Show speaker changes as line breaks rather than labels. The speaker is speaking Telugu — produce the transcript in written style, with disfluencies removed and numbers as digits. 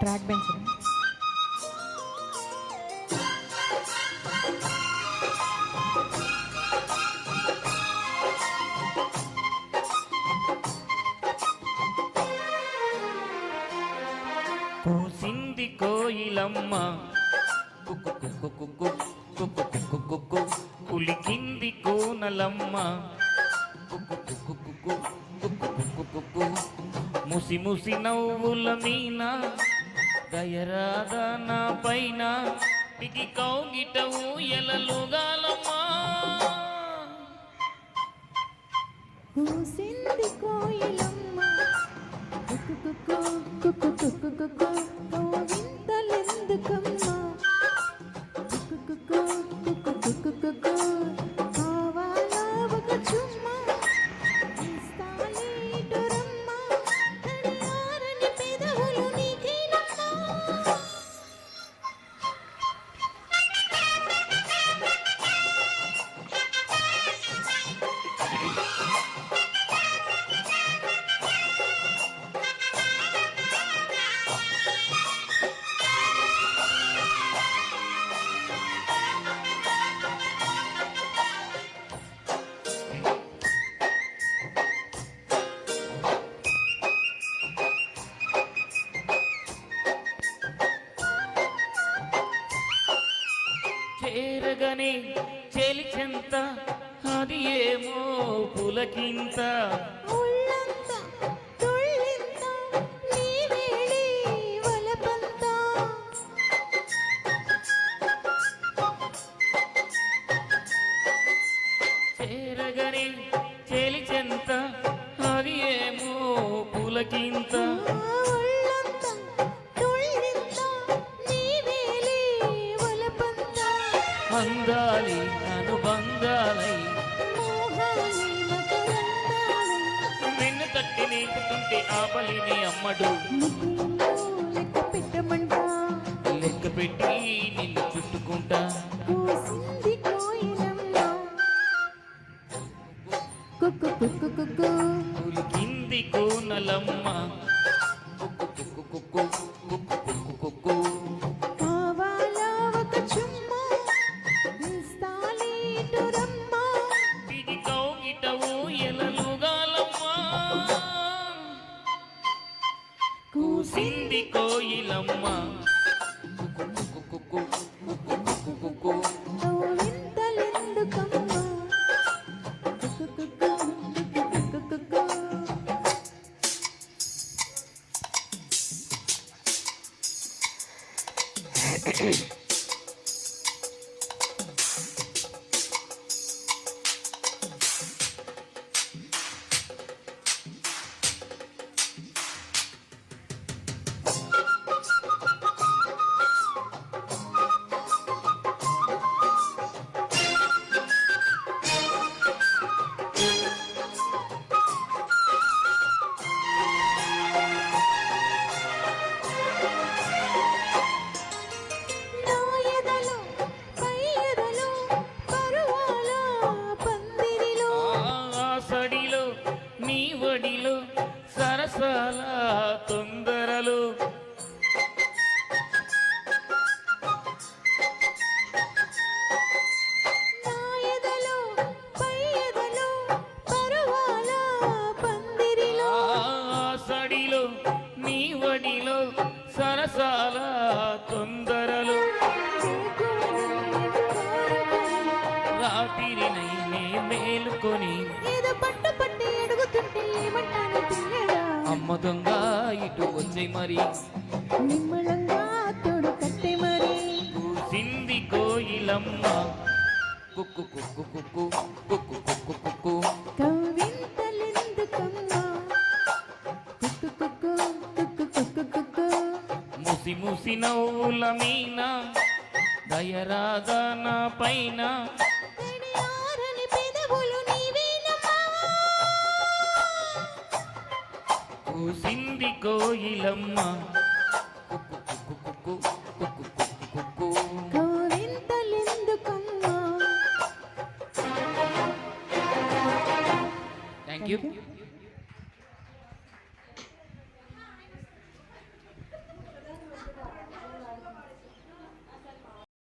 Track bench.
కూసింది కోయిలమ్మ కులికింది కోనలమ్మ ముసి ముసి నవ్వుల మీన దయరాదా నా పైన పిగి కౌగిట ఊయలలుగాలమ్మా.
కూసింది కోయిలమ్మ వింతలెందుకమ్మా కావాలా ఒక చుమ్మ ఇస్తాలేటురమ్మ తడియారని పెదవులు నీకేనమ్మా.
చేరగని చెలిచెంత అది ఏమో పులకింత
ఒళ్ళంతా తొళ్ళింత నీ వేళి వలపంత
చేరగని చెలిచెంత అది ఏమో పులకింత
ఒళ్ళంతా తొళ్ళింత నీ వేళి వలపంత
అందాలి అనుబంధాలై
మోహాలి మకరందాలై
నిన్ను తట్టి నీకుతుంటే ఆపలిని అమ్మడు
ముద్దుల్లో లెక్క పెట్టమంట
లెక్క పెట్టి నిన్ను చుట్టుకుంటా.
కూసింది కోయిలమ్మ కుక్కు కుక్కు కుక్కు
కులికింది కోనలమ్మ
కావాలా ఒక చుమ్మ ఇస్తాలేటురమ్మ
పిగి కౌగిట ఊయలలుగాలమ్మా. కూసింది కోయిలమ్మ
వింతలెందుకమ్మా కుక్కు కుక్కు కుక్కు కుక్కు. నా ఎదలో పై ఎదలో పరువాల పందిరిలో
ఆసడిలో నీ వడిలో సరసాల తొందరలు
నా ఎదలో పై ఎదలో పరువాల పందిరిలో
ఆసడిలో నీ వడిలో సరసాల తొందరలు రాత్రినై నే మేలుకొని
ఏదో పట్టు పట్టి అడుగుతుంటే ఏమంటాను పిల్లడా
అమ్మ దొంగ ఇటు వచ్చే మరి
నిమ్మళంగా తోడు కట్టే మరి
కూసింది కోయిలమ్మ కుక్కు కుక్కు కుక్కు కుక్కు కుక్కు కుక్కు
కవింతలెందుకమ్మా కుక్కు కుక్కు కుక్కు కుక్కు కుక్కు.
ముసి ముసి నవ్వుల మీన దయరాదా నా పైన
తడియారని పెదవులు నీవేనమ్మా.
కూసింది కోయిలమ్మ
కవింతలెందుకమ్మా.
Thank you.